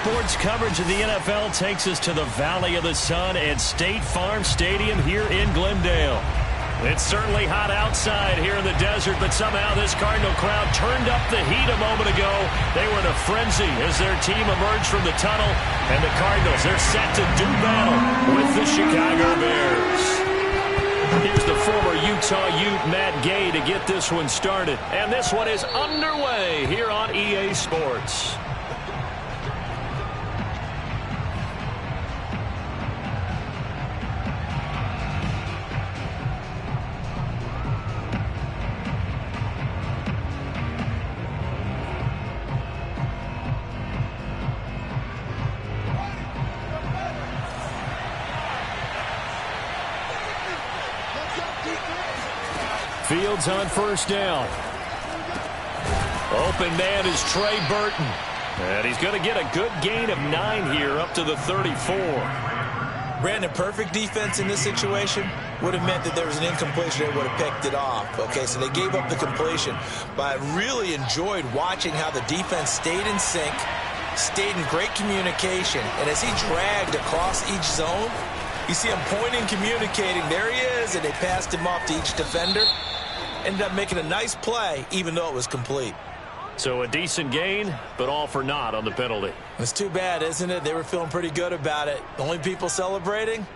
sports coverage of the NFL takes us to the Valley of the Sun and State Farm Stadium here in Glendale. It's certainly hot outside here in the desert, but somehow this Cardinal crowd turned up the heat a moment ago. They were in a frenzy as their team emerged from the tunnel, and the Cardinals, they're set to do battle with the Chicago Bears. Here's the former Utah Ute, Matt Gay, to get this one started. And this one is underway here on EA Sports. Fields on first down. Open man is Trey Burton. And he's going to get a good gain of 9 here up to the 34. Brandon, perfect defense in this situation would have meant that there was an incompletion. They would have picked it off. Okay, so they gave up the completion. But I really enjoyed watching how the defense stayed in sync, stayed in great communication. And as he dragged across each zone, you see him pointing, communicating. There he is, and they passed him off to each defender. Ended up making a nice play, even though it was complete. So a decent gain, but all for naught on the penalty. It's too bad, isn't it? They were feeling pretty good about it. The only people celebrating?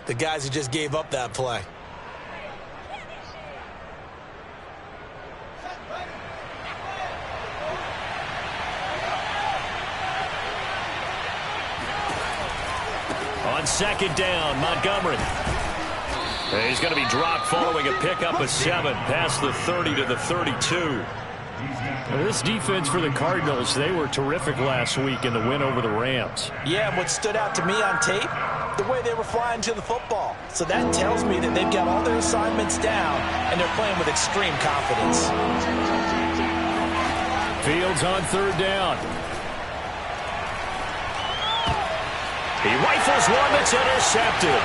The guys who just gave up that play. On second down, Montgomery. He's going to be dropped following a pickup of 7 past the 30 to the 32. This defense for the Cardinals, they were terrific last week in the win over the Rams. Yeah, and what stood out to me on tape, the way they were flying to the football. So that tells me that they've got all their assignments down, and they're playing with extreme confidence. Fields on third down. He rifles one that's intercepted.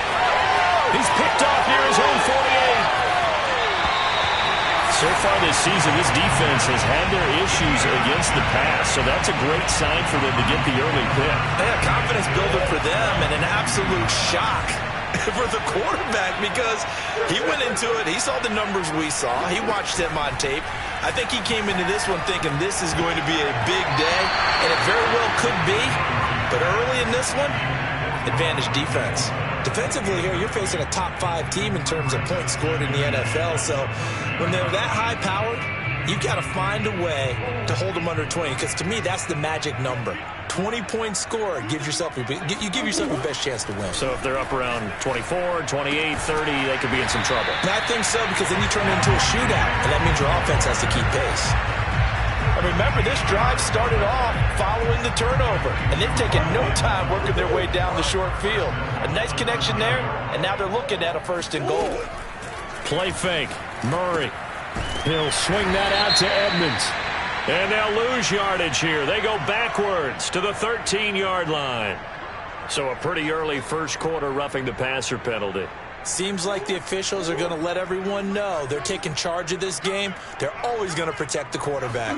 He's picked off near his own 48. So far this season, this defense has had their issues against the pass, so that's a great sign for them to get the early pick. Yeah, confidence builder for them and an absolute shock for the quarterback because he went into it. He saw the numbers we saw. He watched them on tape. I think he came into this one thinking this is going to be a big day, and it very well could be. But early in this one, advantage defense. Defensively here, you're facing a top 5 team in terms of points scored in the NFL. So when they're that high-powered, you've got to find a way to hold them under 20. Because to me, that's the magic number. 20 points scored gives yourself you give yourself your best chance to win. So if they're up around 24, 28, 30, they could be in some trouble. And I think so, because then you turn it into a shootout, and that means your offense has to keep pace. And remember, this drive started off following the turnover, and they've taken no time working their way down the short field. A nice connection there, and now they're looking at a 1st and goal. Play fake. Murray. He'll swing that out to Edmonds. And they'll lose yardage here. They go backwards to the 13-yard line. So a pretty early first quarter roughing the passer penalty. Seems like the officials are going to let everyone know they're taking charge of this game. They're always going to protect the quarterback.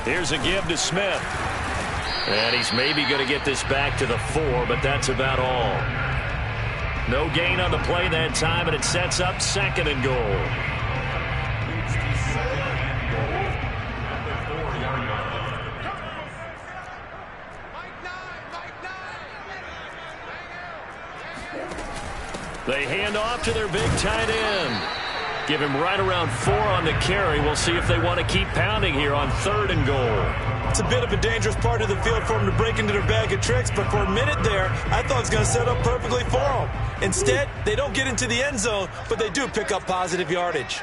Here's a give to Smith. And he's maybe going to get this back to the 4, but that's about all. No gain on the play that time, and it sets up 2nd and goal. They hand off to their big tight end. Give him right around 4 on the carry. We'll see if they want to keep pounding here on 3rd and goal. It's a bit of a dangerous part of the field for them to break into their bag of tricks, but for a minute there, I thought it was going to set up perfectly for them. Instead, they don't get into the end zone, but they do pick up positive yardage.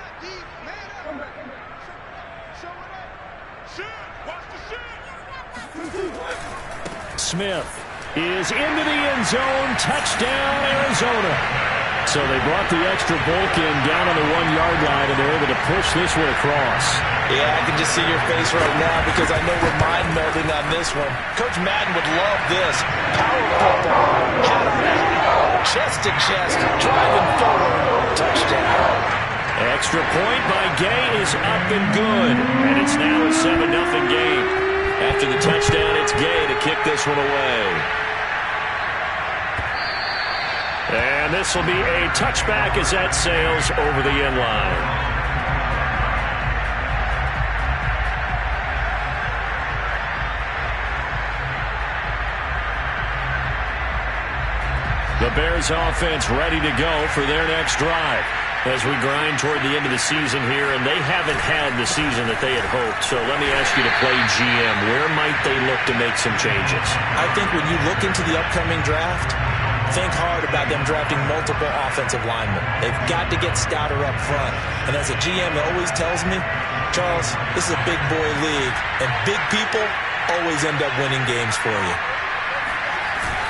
Smith is into the end zone. Touchdown, Arizona. So they brought the extra bulk in down on the 1-yard line, and they're able to push this one across. Yeah, I can just see your face right now because I know we're mind melding on this one. Coach Madden would love this. Power football, head on head, chest to chest, driving forward, touchdown. Extra point by Gay is up and good, and it's now a 7-0 game. After the touchdown, it's Gay to kick this this one away. And this will be a touchback as that sails over the end line. The Bears offense ready to go for their next drive as we grind toward the end of the season here, and they haven't had the season that they had hoped. So let me ask you to play GM. Where might they look to make some changes? I think when you look into the upcoming draft, think hard about them drafting multiple offensive linemen. They've got to get stouter up front. And as a GM, it always tells me, Charles, this is a big boy league, and big people always end up winning games for you.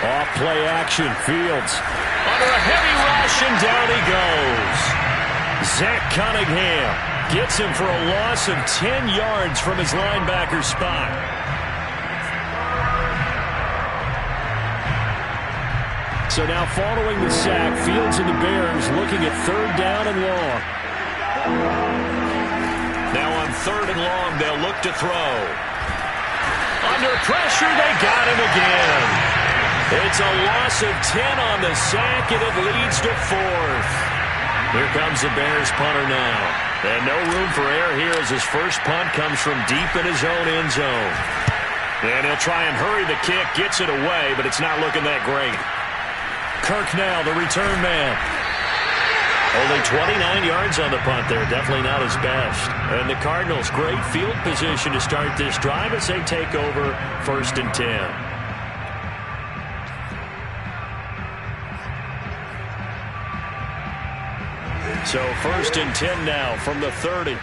Off play action, Fields under a heavy rush, and down he goes. Zach Cunningham gets him for a loss of 10 yards from his linebacker spot. So now following the sack, Fields and the Bears looking at 3rd down and long. Now on 3rd and long, they'll look to throw. Under pressure, they got him again. It's a loss of 10 on the sack, and it leads to 4th. Here comes the Bears punter now. And no room for error here as his first punt comes from deep in his own end zone. And he'll try and hurry the kick, gets it away, but it's not looking that great. Kirk now, the return man. Only 29 yards on the punt there. Definitely not his best. And the Cardinals, great field position to start this drive as they take over 1st and 10. So 1st and 10 now from the 30.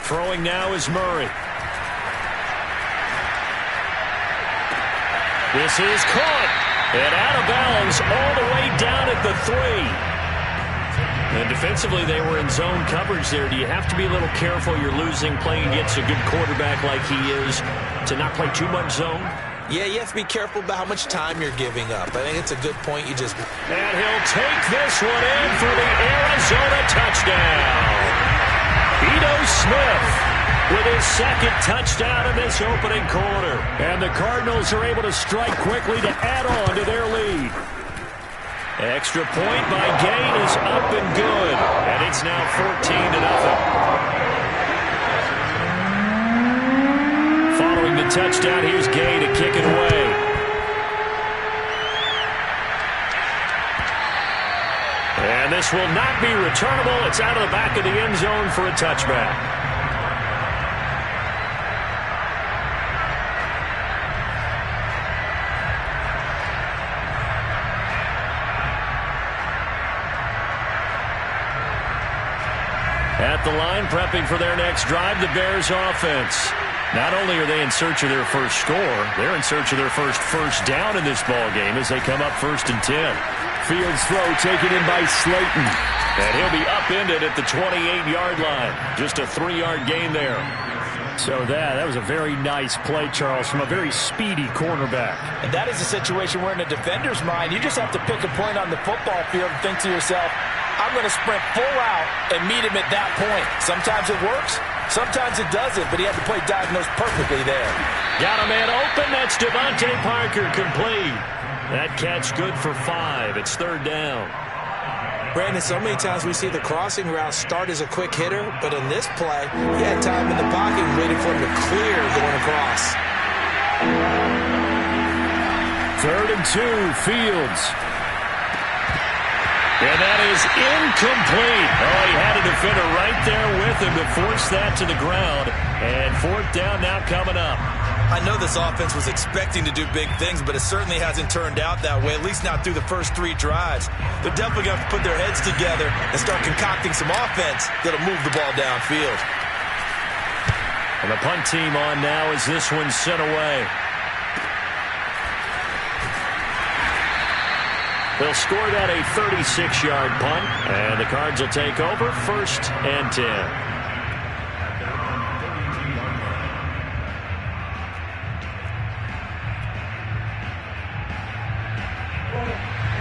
Throwing now is Murray. This is caught and out of bounds all the way down at the 3. And defensively, they were in zone coverage there. Do you have to be a little careful? You're losing, playing against a good quarterback like he is, to not play too much zone? Yeah, you have to be careful about how much time you're giving up. I think it's a good point you just... And he'll take this one in for the Arizona touchdown. Ito Smith with his 2nd touchdown in this opening quarter. And the Cardinals are able to strike quickly to add on to their lead. Extra point by Gain is up and good. And it's now 14-0. Following the touchdown, here's Gay to kick it away. And this will not be returnable. It's out of the back of the end zone for a touchback. At the line, prepping for their next drive, the Bears offense. Not only are they in search of their first score, they're in search of their first down in this ball game as they come up 1st and 10. Fields throw taken in by Slayton. And he'll be upended at the 28-yard line. Just a 3-yard gain there. So that was a very nice play, Charles, from a very speedy cornerback. And that is a situation where in a defender's mind, you just have to pick a point on the football field and think to yourself, I'm going to sprint full out and meet him at that point. Sometimes it works. Sometimes it doesn't, but he had to play diagnosed perfectly there. Got a man open. That's Devontae Parker complete. That catch good for 5. It's 3rd down. Brandon, so many times we see the crossing route start as a quick hitter, but in this play, he had time in the pocket and waited for him to clear going across. 3rd and 2, Fields. And that is incomplete. Oh, he had a defender right there with him to force that to the ground. And 4th down now coming up. I know this offense was expecting to do big things, but it certainly hasn't turned out that way, at least not through the first 3 drives. They're definitely going to have to put their heads together and start concocting some offense that'll move the ball downfield. And the punt team on now as this one's sent away. They'll score that a 36-yard punt, and the Cards will take over 1st and 10.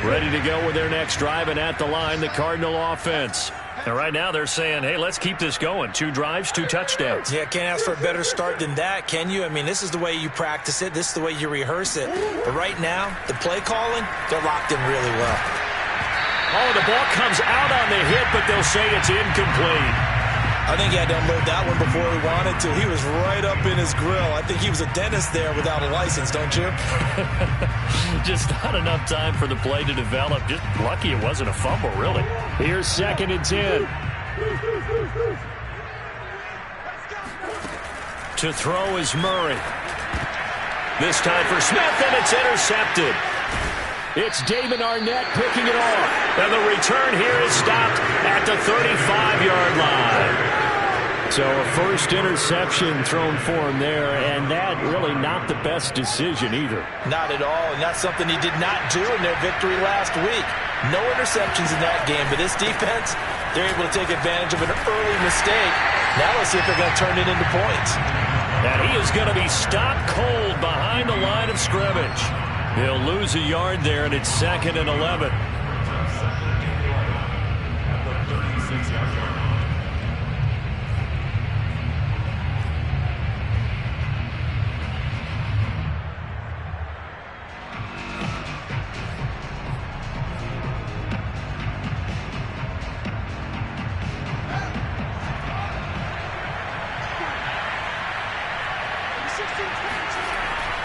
Ready to go with their next drive, and at the line, the Cardinal offense. And right now they're saying, hey, let's keep this going. 2 drives, 2 touchdowns. Yeah, can't ask for a better start than that, can you? I mean, this is the way you practice it. This is the way you rehearse it. But right now, the play calling, they're locked in really well. Oh, the ball comes out on the hit, but they'll say it's incomplete. I think he had to unload that one before he wanted to. He was right up in his grill. I think he was a dentist there without a license, don't you? Just not enough time for the play to develop. Just lucky it wasn't a fumble, really. Here's 2nd and 10. To throw is Murray. This time for Smith, and it's intercepted. It's Damon Arnett picking it off. And the return here is stopped at the 35-yard line. So a first interception thrown for him there, and that really not the best decision either. Not at all, and that's something he did not do in their victory last week. No interceptions in that game, but this defense, they're able to take advantage of an early mistake. Now let's see if they're going to turn it into points. And he is going to be stopped cold behind the line of scrimmage. He'll lose a yard there, and it's 2nd and 11.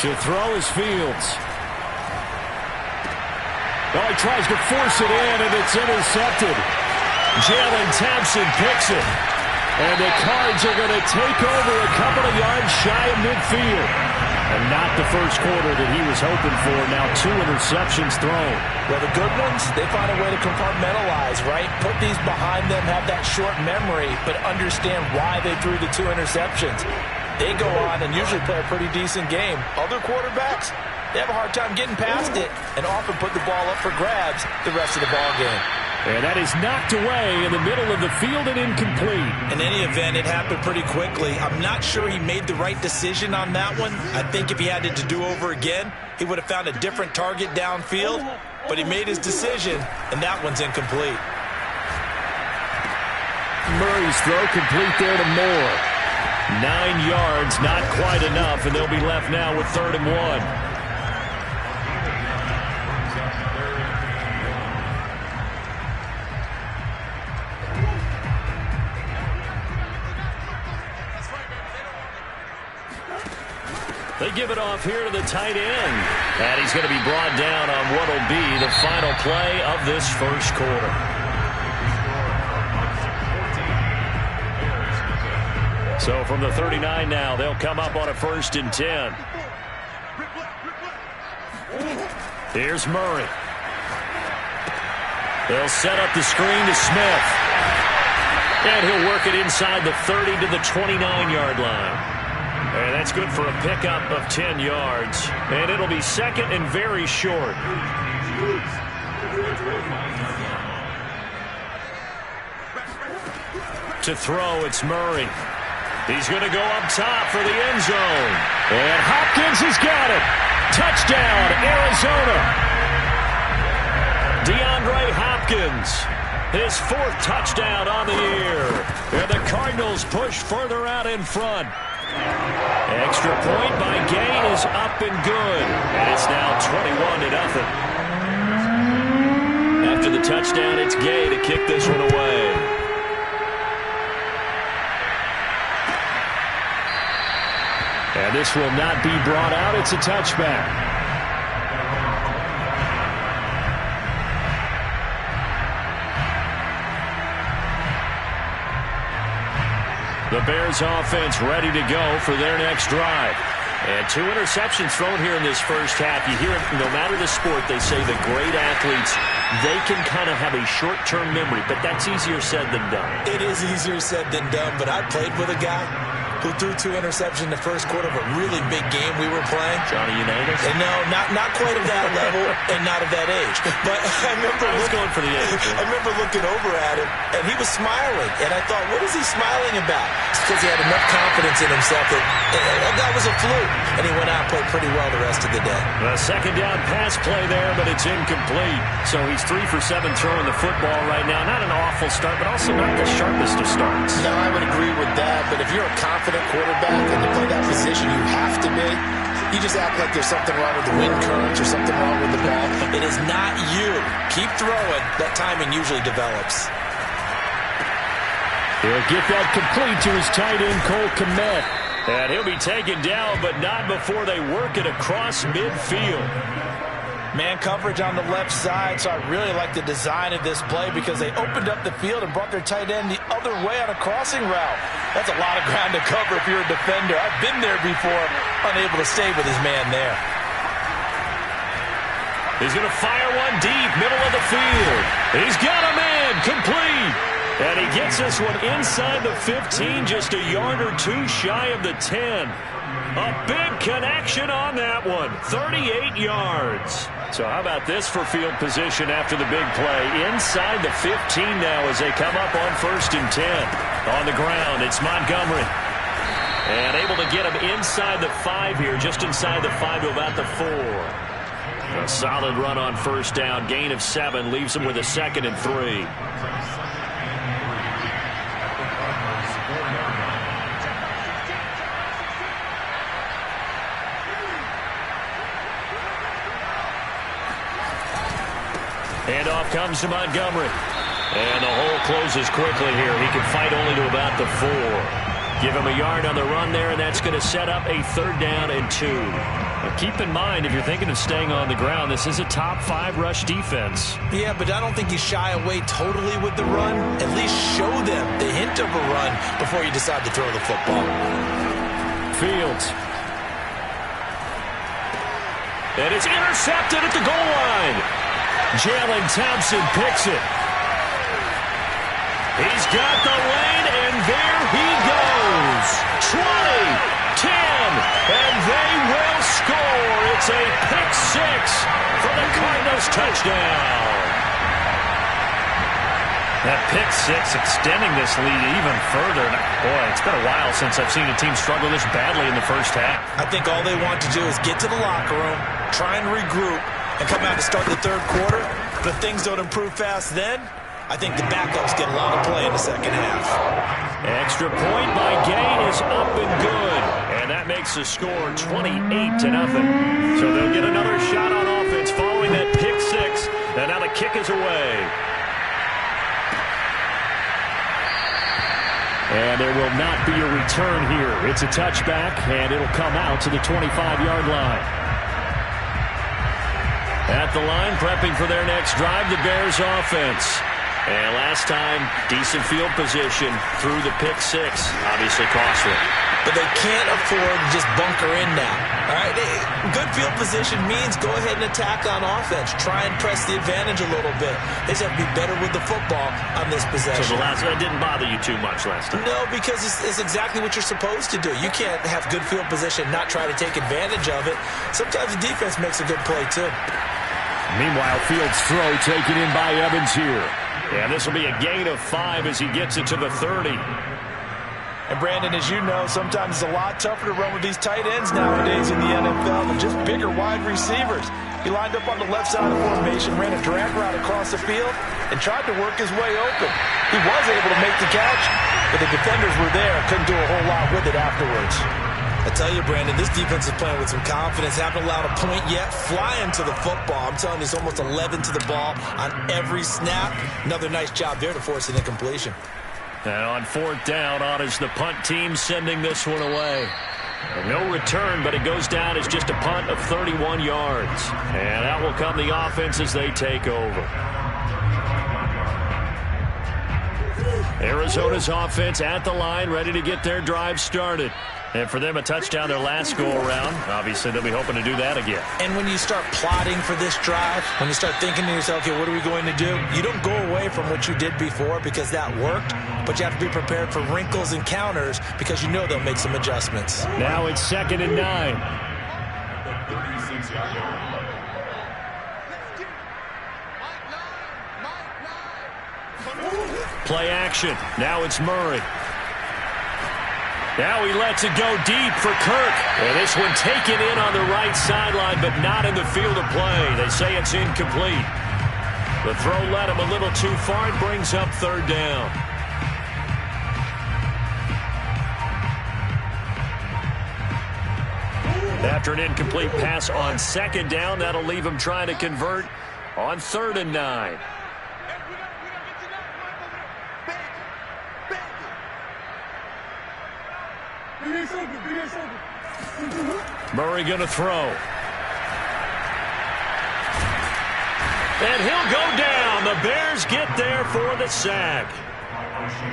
To throw is Fields. Oh, he tries to force it in, and it's intercepted. Jalen Thompson picks it. And the Cards are going to take over a couple of yards shy of midfield. And not the first quarter that he was hoping for. Now 2 interceptions thrown. Well, the good ones, they find a way to compartmentalize, right? Put these behind them, have that short memory, but understand why they threw the 2 interceptions. They go on and usually play a pretty decent game. Other quarterbacks, they have a hard time getting past it and often put the ball up for grabs the rest of the ball game. And that is knocked away in the middle of the field and incomplete. In any event, it happened pretty quickly. I'm not sure he made the right decision on that one. I think if he had it to do over again, he would have found a different target downfield. But he made his decision, and that one's incomplete. Murray's throw complete there to Moore. 9 yards, not quite enough, and they'll be left now with 3rd and 1. They give it off here to the tight end. And he's going to be brought down on what will be the final play of this first quarter. So from the 39 now, they'll come up on a 1st and 10. Here's Murray. They'll set up the screen to Smith. And he'll work it inside the 30 to the 29-yard line. And that's good for a pickup of 10 yards. And it'll be 2nd and very short. To throw, it's Murray. He's going to go up top for the end zone. And Hopkins has got it. Touchdown, Arizona. DeAndre Hopkins, his 4th touchdown on the year. And the Cardinals push further out in front. Extra point by Gay is up and good. And it's now 21-0. After the touchdown, it's Gay to kick this one away. And this will not be brought out. It's a touchback. The Bears offense ready to go for their next drive. And 2 interceptions thrown here in this first half. You hear it, no matter the sport, they say the great athletes, they can kind of have a short-term memory, but that's easier said than done. It is easier said than done, but I played with a guy who threw 2 interceptions in the first quarter of a really big game we were playing. Johnny Unitas? And no, not quite of that level and not of that age. But I was going for the age. I remember looking over at him, and he was smiling. And I thought, what is he smiling about? It's because he had enough confidence in himself that That was a fluke, and he went out and played pretty well the rest of the day. A second down pass play there, but it's incomplete. So he's 3 for 7 throwing the football right now. Not an awful start, but also not the sharpest of starts. No, I would agree with that, but if you're a confident quarterback and you play that position, you have to be. You just act like there's something wrong with the wind currents or something wrong with the ball. It is not you. Keep throwing. That timing usually develops. He'll get that complete to his tight end, Cole Kmet. And he'll be taken down, but not before they work it across midfield. Man coverage on the left side, so I really like the design of this play because they opened up the field and brought their tight end the other way on a crossing route. That's a lot of ground to cover if you're a defender. I've been there before, unable to stay with his man there. He's going to fire one deep, middle of the field. He's got a man, complete. And he gets this one inside the 15, just a yard or two shy of the 10. A big connection on that one, 38 yards. So how about this for field position after the big play? Inside the 15 now as they come up on 1st and 10. On the ground, it's Montgomery. And able to get him inside the 5 here, just inside the 5 to about the 4. A solid run on 1st down, gain of 7, leaves him with a 2nd and 3. Handoff comes to Montgomery. And the hole closes quickly here. He can fight only to about the 4. Give him a yard on the run there, and that's going to set up a 3rd down and 2. Now keep in mind, if you're thinking of staying on the ground, this is a top 5 rush defense. Yeah, but I don't think you shy away totally with the run. At least show them the hint of a run before you decide to throw the football. Fields. And it's intercepted at the goal line. Jalen Thompson picks it. He's got the lane, and there he goes. 20, 10, and they will score. It's a pick 6 for the Cardinals touchdown. That pick 6 extending this lead even further. Boy, it's been a while since I've seen a team struggle this badly in the first half. I think all they want to do is get to the locker room, try and regroup, and come out to start the 3rd quarter. But if things don't improve fast then, I think the backups get a lot of play in the 2nd half. Extra point by Gay is up and good. And that makes the score 28-0. So they'll get another shot on offense following that pick 6. And now the kick is away. And there will not be a return here. It's a touchback, and it'll come out to the 25-yard line. At the line, prepping for their next drive, the Bears offense. And last time, decent field position through the pick 6. Obviously costly. But they can't afford to just bunker in now. All right, good field position means go ahead and attack on offense. Try and press the advantage a little bit. They just have to be better with the football on this possession. So the last one didn't bother you too much last time? No, because it's exactly what you're supposed to do. You can't have good field position, not try to take advantage of it. Sometimes the defense makes a good play, too. Meanwhile, Fields' throw taken in by Evans here. And this will be a gain of 5 as he gets it to the 30. And, Brandon, as you know, sometimes it's a lot tougher to run with these tight ends nowadays in the NFL than just bigger wide receivers. He lined up on the left side of the formation, ran a drag route across the field, and tried to work his way open. He was able to make the catch, but the defenders were there, couldn't do a whole lot with it afterwards. I tell you, Brandon, this defense is playing with some confidence. Haven't allowed a point yet. Flying to the football. I'm telling you, it's almost 11 to the ball on every snap. Another nice job there to force an incompletion. And on 4th down, on is the punt team sending this one away. No return, but it goes down as just a punt of 31 yards. And that will come the offense as they take over. Arizona's offense at the line, ready to get their drive started. And for them, a touchdown their last go-around. Obviously, they'll be hoping to do that again. And when you start plotting for this drive, when you start thinking to yourself, okay, what are we going to do? You don't go away from what you did before because that worked, but you have to be prepared for wrinkles and counters because you know they'll make some adjustments. Now it's 2nd and 9. Play action. Now it's Murray. Now he lets it go deep for Kirk. And this one taken in on the right sideline, but not in the field of play. They say it's incomplete. The throw led him a little too far. It brings up third down. After an incomplete pass on second down, that'll leave him trying to convert on 3rd and 9. Murray going to throw. And he'll go down. The Bears get there for the sack.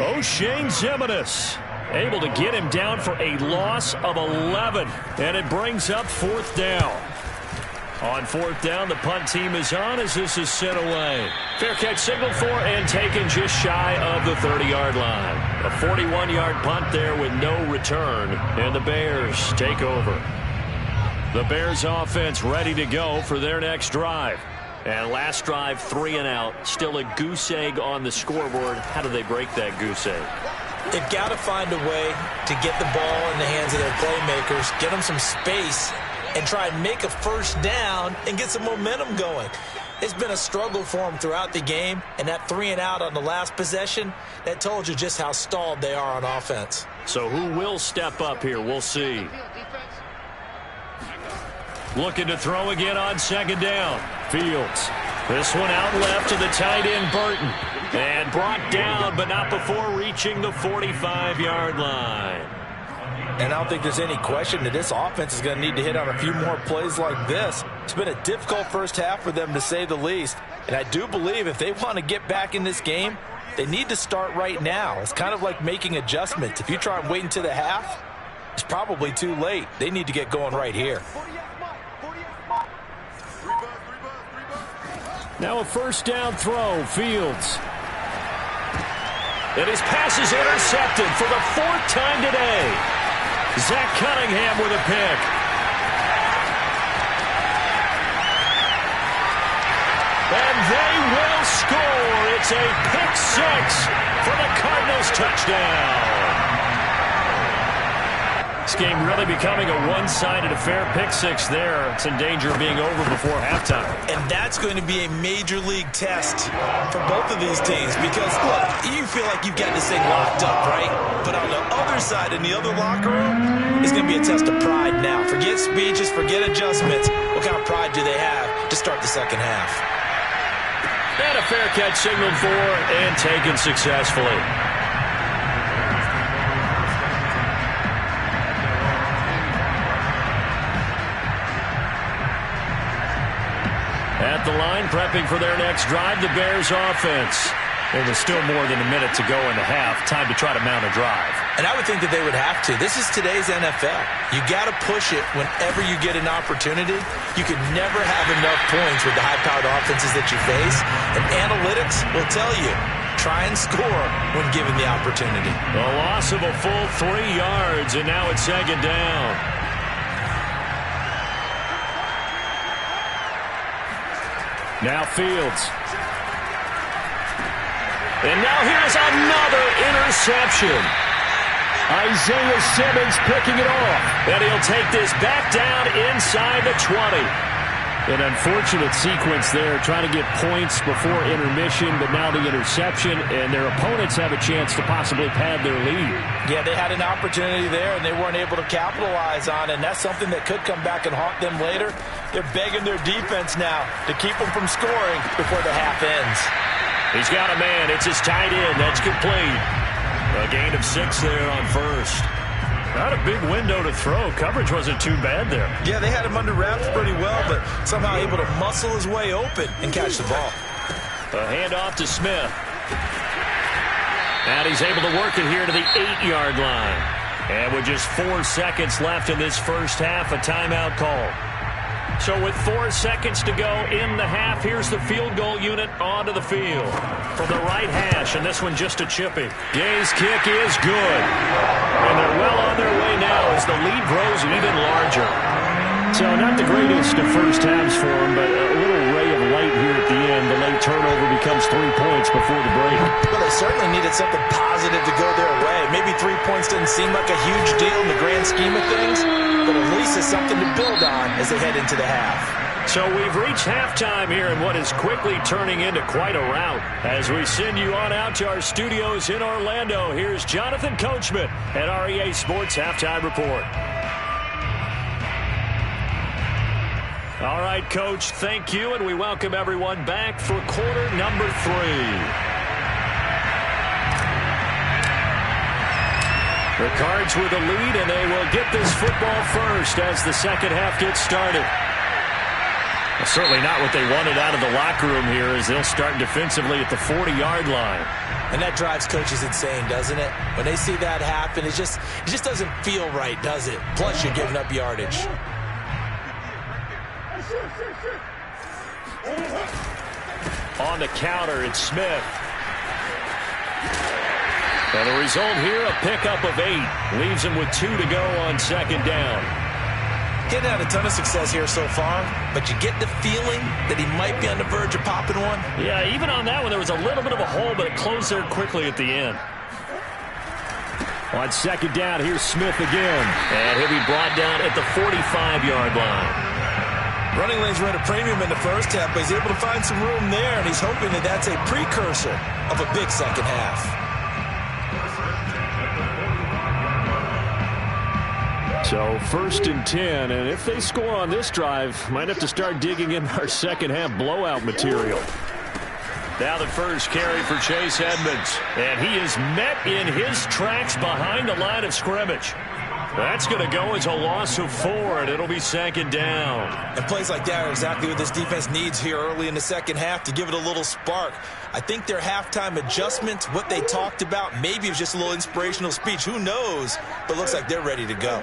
O'Shane Ximines able to get him down for a loss of 11. And it brings up 4th down. On 4th down, the punt team is on as this is sent away. Fair catch signaled for and taken just shy of the 30-yard line. A 41-yard punt there with no return. And the Bears take over. The Bears offense ready to go for their next drive. And last drive, 3 and out. Still a goose egg on the scoreboard. How do they break that goose egg? They've got to find a way to get the ball in the hands of their playmakers, get them some space, and try and make a first down and get some momentum going. It's been a struggle for them throughout the game, and that 3 and out on the last possession, that told you just how stalled they are on offense. So who will step up here? We'll see. Looking to throw again on 2nd down. Fields. This one out left to the tight end, Burton. And brought down, but not before reaching the 45-yard line. And I don't think there's any question that this offense is going to need to hit on a few more plays like this. It's been a difficult first half for them, to say the least. And I do believe if they want to get back in this game, they need to start right now. It's kind of like making adjustments. If you try and wait until the half, it's probably too late. They need to get going right here. Now a first down throw. Fields. And his pass is intercepted for the 4th time today. Zach Cunningham with a pick. And they will score. It's a pick 6 for the Cardinals touchdown. This game really becoming a one-sided affair. Pick 6 there. It's in danger of being over before halftime. And that's going to be a major league test for both of these teams because, look, you feel like you've got this thing locked up, right? But on the other side, in the other locker room, it's going to be a test of pride now. Forget speeches, forget adjustments. What kind of pride do they have to start the second half? And a fair catch signaled for and taken successfully. At the line, prepping for their next drive, the Bears offense. Well, there's still more than a minute to go in the half. Time to try to mount a drive. And I would think that they would have to. This is today's NFL. You got to push it whenever you get an opportunity. You can never have enough points with the high-powered offenses that you face. And analytics will tell you, try and score when given the opportunity. A loss of a full 3 yards, and now it's 2nd down. Now Fields. And now here's another interception. Isaiah Simmons picking it off. And he'll take this back down inside the 20. An unfortunate sequence there, trying to get points before intermission, but now the interception, and their opponents have a chance to possibly pad their lead. Yeah, they had an opportunity there, and they weren't able to capitalize on it, and that's something that could come back and haunt them later. They're begging their defense now to keep them from scoring before the half ends. He's got a man. It's his tight end. That's complete. A gain of 6 there on first. Not a big window to throw. Coverage wasn't too bad there. Yeah, they had him under wraps pretty well, but somehow able to muscle his way open and catch the ball. A handoff to Smith. And he's able to work it here to the 8-yard line. And with just 4 seconds left in this first half, a timeout call. So with 4 seconds to go in the half, here's the field goal unit onto the field. From the right hash, and this one just a chipping. Gay's kick is good. And they're well on their way now as the lead grows even larger. So not the greatest of first halves for him, but a little ray of light here at the end. The late turnover becomes 3 points before the break. Well, they certainly needed something positive to go their way. Maybe 3 points doesn't seem like a huge deal in the grand scheme of things, but at least it's something to build on as they head into the half. So we've reached halftime here in what is quickly turning into quite a rout. As we send you on out to our studios in Orlando, here's Jonathan Coachman at REA Sports Halftime Report. All right, Coach, thank you, and we welcome everyone back for quarter number 3. The Cards with a lead, and they will get this football first as the second half gets started. Well, certainly not what they wanted out of the locker room here as they'll start defensively at the 40-yard line. And that drives coaches insane, doesn't it? When they see that happen, it just doesn't feel right, does it? Plus, you're giving up yardage. On the counter, it's Smith. And the result here, a pickup of 8. Leaves him with 2 to go on second down. Getting had a ton of success here so far, but you get the feeling that he might be on the verge of popping one. Yeah, even on that one, there was a little bit of a hole, but it closed there quickly at the end. On second down, here's Smith again. And he'll be brought down at the 45-yard line. Running lanes were at a premium in the first half, but he's able to find some room there, and he's hoping that that's a precursor of a big second half. So first and 10, and if they score on this drive, might have to start digging in our second half blowout material. Now the first carry for Chase Edmonds, and he is met in his tracks behind the line of scrimmage. That's going to go as a loss of 4, and it'll be second down. And plays like that are exactly what this defense needs here early in the second half to give it a little spark. I think their halftime adjustments, what they talked about, maybe it was just a little inspirational speech. Who knows? But it looks like they're ready to go.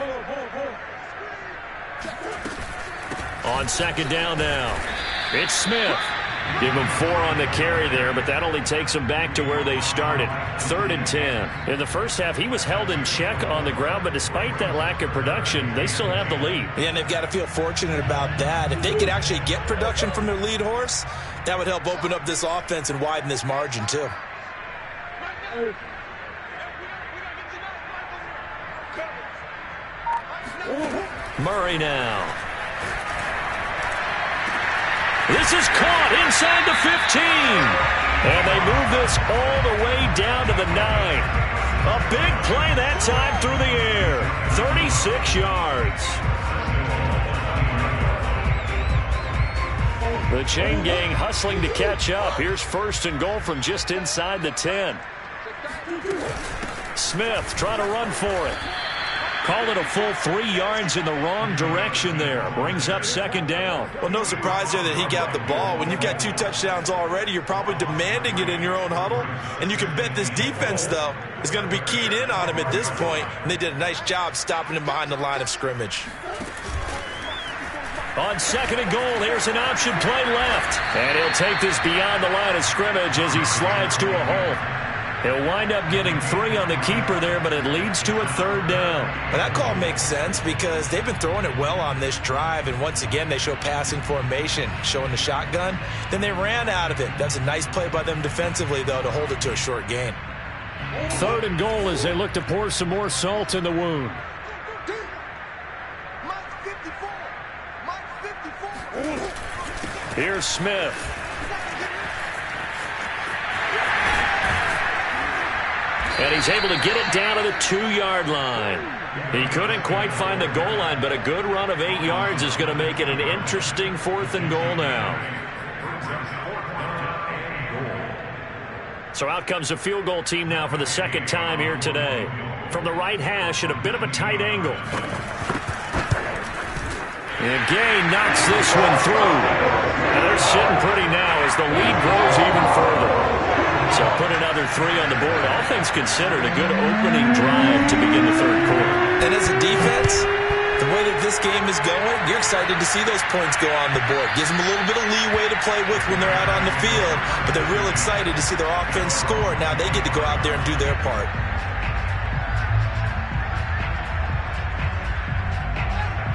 On second down now, it's Smith. Give them 4 on the carry there, but that only takes them back to where they started. 3rd and 10. In the first half, he was held in check on the ground, but despite that lack of production, they still have the lead. Yeah, and they've got to feel fortunate about that. If they could actually get production from their lead horse, that would help open up this offense and widen this margin, too. Murray now. This is caught inside the 15. And they move this all the way down to the 9. A big play that time through the air. 36 yards. The chain gang hustling to catch up. Here's first and goal from just inside the 10. Smith trying to run for it. Call it a full 3 yards in the wrong direction there. Brings up second down. Well, no surprise there that he got the ball. When you've got 2 touchdowns already, you're probably demanding it in your own huddle. And you can bet this defense, though, is going to be keyed in on him at this point. And they did a nice job stopping him behind the line of scrimmage. On second and goal, here's an option play left. And he'll take this beyond the line of scrimmage as he slides to a hole. He'll wind up getting 3 on the keeper there, but it leads to a 3rd down. Well, that call makes sense because they've been throwing it well on this drive, and once again they show passing formation, showing the shotgun. Then they ran out of it. That's a nice play by them defensively, though, to hold it to a short gain. 3rd and goal as they look to pour some more salt in the wound. Here's Smith. And he's able to get it down to the 2-yard line. He couldn't quite find the goal line, but a good run of 8 yards is going to make it an interesting 4th and goal now. So out comes the field goal team now for the second time here today. From the right hash at a bit of a tight angle. And Gay knocks this one through. And they're sitting pretty now as the lead grows even further. So put another 3 on the board. All things considered, a good opening drive to begin the 3rd quarter. And as a defense, the way that this game is going, you're excited to see those points go on the board. Gives them a little bit of leeway to play with when they're out on the field, but they're real excited to see their offense score. Now they get to go out there and do their part.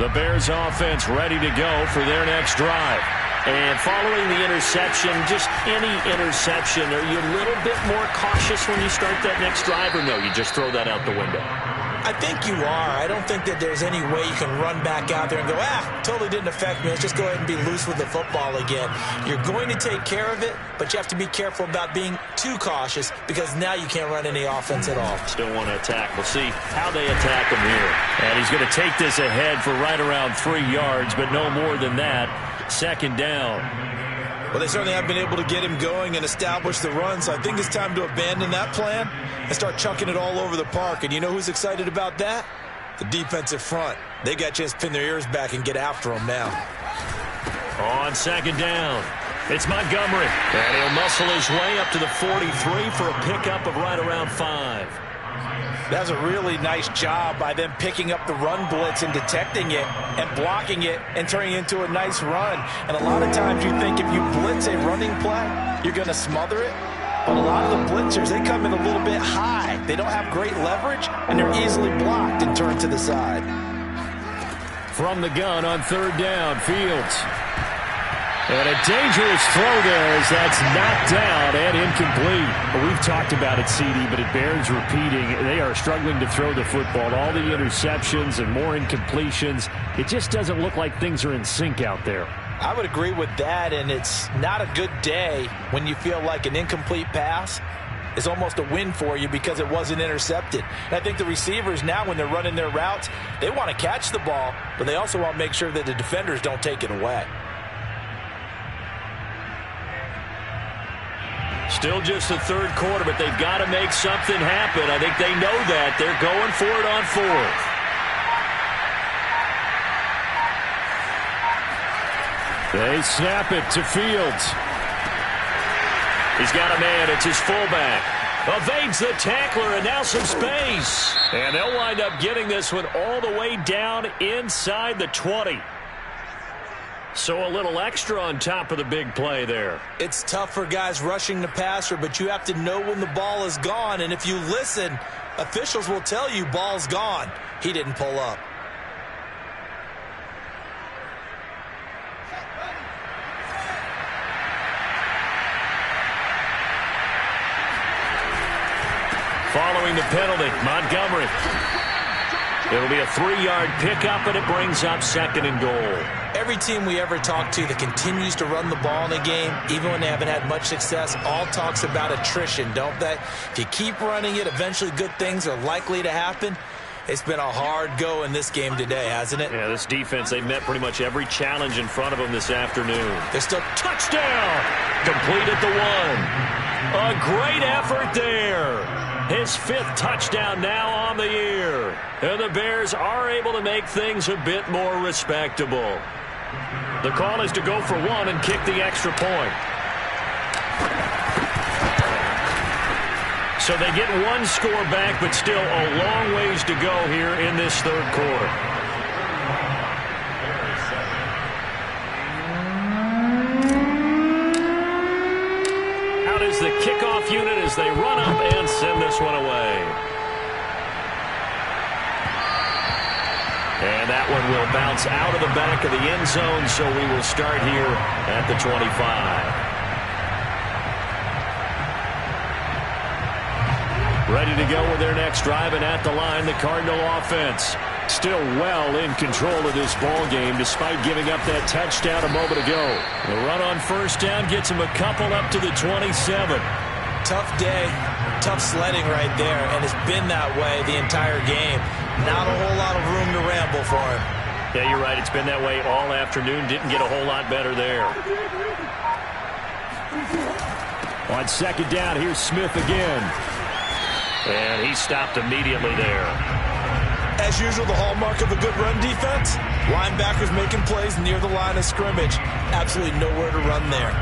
The Bears offense ready to go for their next drive. And following the interception, just any interception, are you a little bit more cautious when you start that next drive, or no, you just throw that out the window? I think you are. I don't think that there's any way you can run back out there and go, totally didn't affect me. Let's just go ahead and be loose with the football again. You're going to take care of it, but you have to be careful about being too cautious because now you can't run any offense at all. Still want to attack. We'll see how they attack him here. And he's going to take this ahead for right around 3 yards, but no more than that. Second down. Well, they certainly have been able to get him going and establish the run, so I think it's time to abandon that plan and start chunking it all over the park. And you know who's excited about that? The defensive front. They got a chance to pin their ears back and get after him now. On second down, it's Montgomery. And he'll muscle his way up to the 43 for a pickup of right around 5. That's a really nice job by them picking up the run blitz and detecting it and blocking it and turning it into a nice run. And a lot of times you think if you blitz a running play, you're going to smother it. But a lot of the blitzers, they come in a little bit high. They don't have great leverage, and they're easily blocked and turned to the side. From the gun on third down, Fields. And a dangerous throw there as that's knocked down and incomplete. Well, we've talked about it, CD, but it bears repeating. They are struggling to throw the football. All the interceptions and more incompletions. It just doesn't look like things are in sync out there. I would agree with that, and it's not a good day when you feel like an incomplete pass is almost a win for you because it wasn't intercepted. And I think the receivers now, when they're running their routes, they want to catch the ball, but they also want to make sure that the defenders don't take it away. Still just the third quarter, but they've got to make something happen. I think they know that. They're going for it on fourth. They snap it to Fields. He's got a man. It's his fullback. Evades the tackler, and now some space. And they'll wind up getting this one all the way down inside the 20. So a little extra on top of the big play there. It's tough for guys rushing the passer, but you have to know when the ball is gone. And if you listen, officials will tell you ball's gone. He didn't pull up. Following the penalty, Montgomery. It'll be a 3-yard pickup, and it brings up second and goal. Every team we ever talk to that continues to run the ball in a game, even when they haven't had much success, all talks about attrition, don't they? If you keep running it, eventually good things are likely to happen. It's been a hard go in this game today, hasn't it? Yeah, this defense, they've met pretty much every challenge in front of them this afternoon. They're still touchdown! Complete at the 1. A great effort there. His 5th touchdown now on the year. And the Bears are able to make things a bit more respectable. The call is to go for 1 and kick the extra point. So they get 1 score back, but still a long ways to go here in this third quarter. Out is the kickoff unit as they run up and send this one away. And that one will bounce out of the back of the end zone, so we will start here at the 25. Ready to go with their next drive, and at the line, the Cardinal offense. Still well in control of this ball game, despite giving up that touchdown a moment ago. The run on first down gets him a couple up to the 27. Tough day, tough sledding right there, and it's been that way the entire game. Not a whole lot of room to ramble for him. Yeah, you're right. It's been that way all afternoon. Didn't get a whole lot better there. On second down, here's Smith again. And he stopped immediately there. As usual, the hallmark of a good run defense, linebackers making plays near the line of scrimmage. Absolutely nowhere to run there.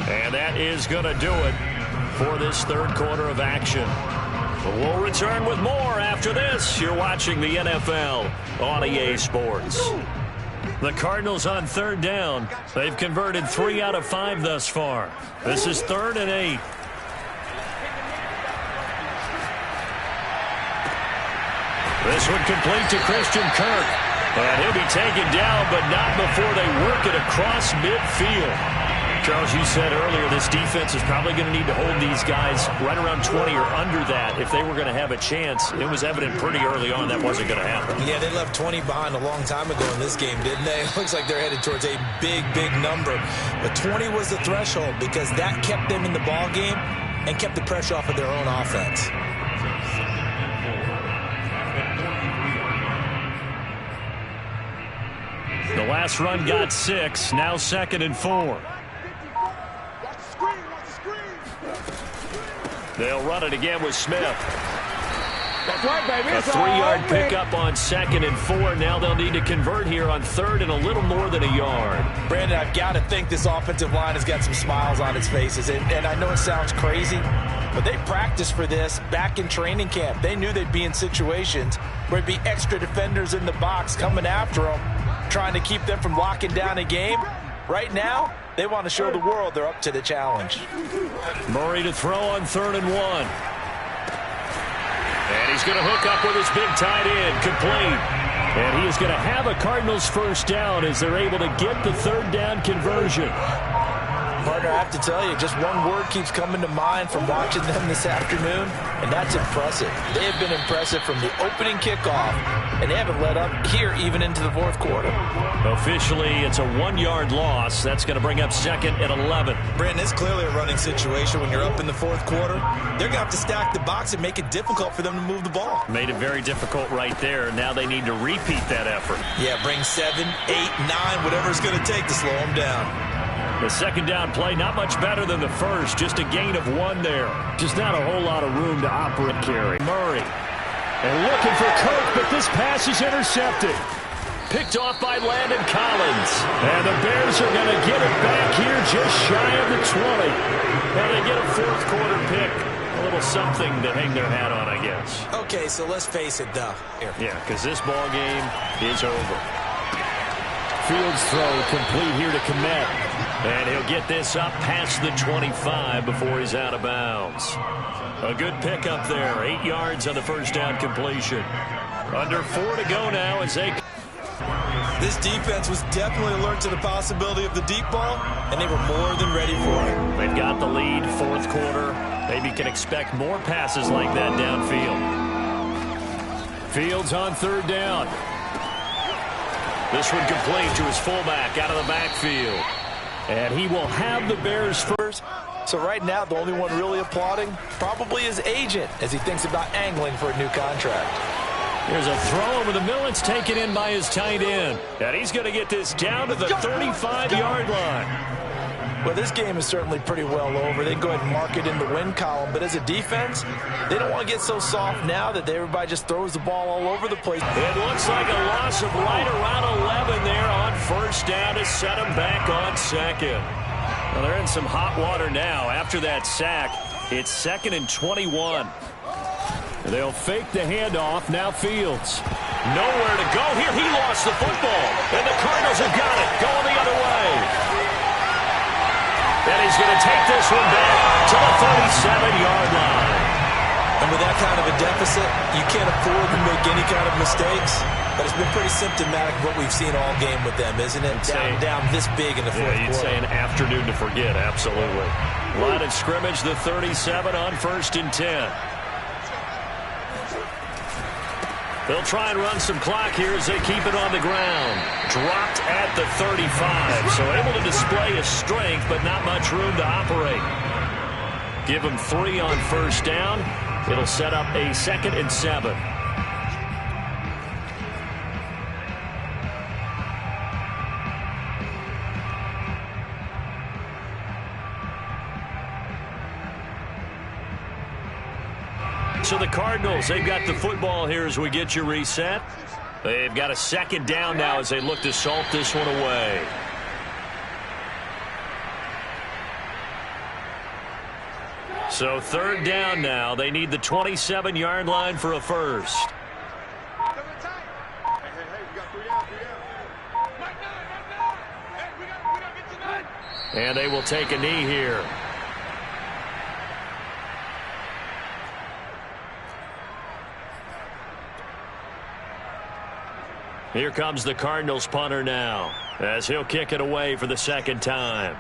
And that is going to do it for this third quarter of action. We'll return with more after this. You're watching the NFL on EA Sports. The Cardinals on third down. They've converted 3 out of 5 thus far. This is 3rd and 8. This one complete to Christian Kirk. And he'll be taken down, but not before they work it across midfield. Charles, you said earlier this defense is probably going to need to hold these guys right around 20 or under that if they were going to have a chance. It was evident pretty early on that wasn't going to happen. Yeah, they left 20 behind a long time ago in this game, didn't they? It looks like they're headed towards a big, big number. But 20 was the threshold because that kept them in the ball game and kept the pressure off of their own offense. The last run got 6, now 2nd and 4. They'll run it again with Smith. That's right, baby. A 3-yard pickup on 2nd and 4. Now they'll need to convert here on 3rd and a little more than a yard. Brandon, I've got to think this offensive line has got some smiles on its faces. And I know it sounds crazy, but they practiced for this back in training camp. They knew they'd be in situations where there'd be extra defenders in the box coming after them, trying to keep them from locking down a game. Right now, they want to show the world they're up to the challenge. Murray to throw on 3rd and 1. And he's going to hook up with his big tight end, complete. And he is going to have a Cardinals first down as they're able to get the 3rd down conversion. Partner, I have to tell you, just one word keeps coming to mind from watching them this afternoon, and that's impressive. They have been impressive from the opening kickoff, and they haven't let up here even into the 4th quarter. Officially, it's a 1-yard loss. That's going to bring up 2nd and 11. Brandon, it's clearly a running situation when you're up in the 4th quarter. They're going to have to stack the box and make it difficult for them to move the ball. Made it very difficult right there. Now they need to repeat that effort. Yeah, bring 7, 8, 9, whatever it's going to take to slow them down. The 2nd down play, not much better than the first. Just a gain of 1 there. Just not a whole lot of room to operate carry. Murray. And looking for Kirk, but this pass is intercepted. Picked off by Landon Collins. And the Bears are going to get it back here just shy of the 20. Now they get a 4th quarter pick. A little something to hang their hat on, I guess. Okay, so let's face it, though. Here. Yeah, because this ball game is over. Fields throw complete here to Kmet. And he'll get this up past the 25 before he's out of bounds. A good pickup there. 8 yards on the first down completion. Under 4 to go now as they... This defense was definitely alert to the possibility of the deep ball, and they were more than ready for it. They've got the lead, 4th quarter. Maybe can expect more passes like that downfield. Fields on 3rd down. This one complete to his fullback out of the backfield. And he will have the Bears first. So right now, the only one really applauding probably his agent as he thinks about angling for a new contract. Here's a throw over the middle. It's taken in by his tight end. And he's going to get this down to the 35-yard line. Well, this game is certainly pretty well over. They can go ahead and mark it in the win column. But as a defense, they don't want to get so soft now that everybody just throws the ball all over the place. It looks like a loss of right around 11 there on 1st down to set them back on 2nd. Well, they're in some hot water now. After that sack, it's 2nd and 21. They'll fake the handoff. Now Fields. Nowhere to go here. He lost the football. And the Cardinals have got it. Going the other way. And he's going to take this one back to the 37-yard line. And with that kind of a deficit, you can't afford to make any kind of mistakes. But it's been pretty symptomatic of what we've seen all game with them, isn't it? Down this big in the 4th quarter. You'd say an afternoon to forget, absolutely. Line of scrimmage, the 37 on 1st and 10. They'll try and run some clock here as they keep it on the ground. Dropped at the 35, so able to display his strength, but not much room to operate. Give him 3 on 1st down. It'll set up a 2nd and 7. So the Cardinals, they've got the football here as we get you reset. They've got a 2nd down now as they look to salt this one away. So third down now. They need the 27-yard line for a first. And they will take a knee here. Here comes the Cardinals punter now, as he'll kick it away for the second time.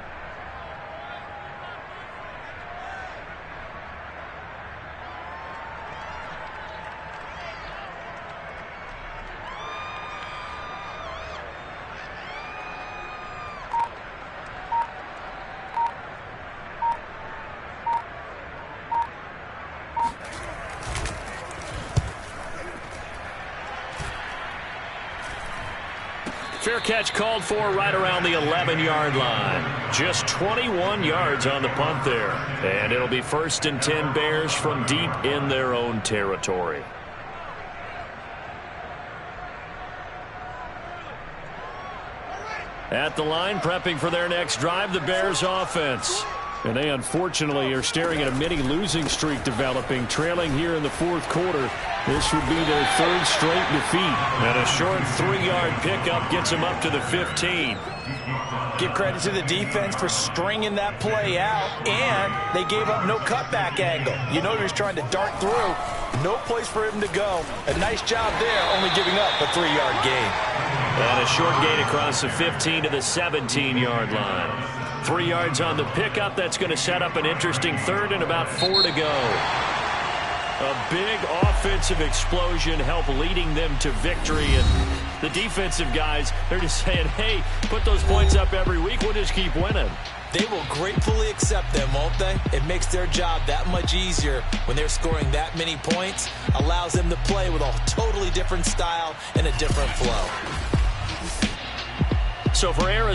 Fair catch called for right around the 11-yard line. Just 21 yards on the punt there. And it'll be 1st and 10 Bears from deep in their own territory. At the line, prepping for their next drive, the Bears offense. And they unfortunately are staring at a mini losing streak developing, trailing here in the fourth quarter. This would be their 3rd straight defeat. And a short 3-yard pickup gets them up to the 15. Give credit to the defense for stringing that play out, and they gave up no cutback angle. You know he was trying to dart through. No place for him to go. A nice job there, only giving up a 3-yard gain. And a short gain across the 15 to the 17-yard line. 3 yards on the pickup. That's going to set up an interesting 3rd and about 4 to go. A big offensive explosion help leading them to victory. And the defensive guys, they're just saying, hey, put those points up every week. We'll just keep winning. They will gratefully accept them, won't they? It makes their job that much easier when they're scoring that many points. Allows them to play with a totally different style and a different flow. So for Arizona,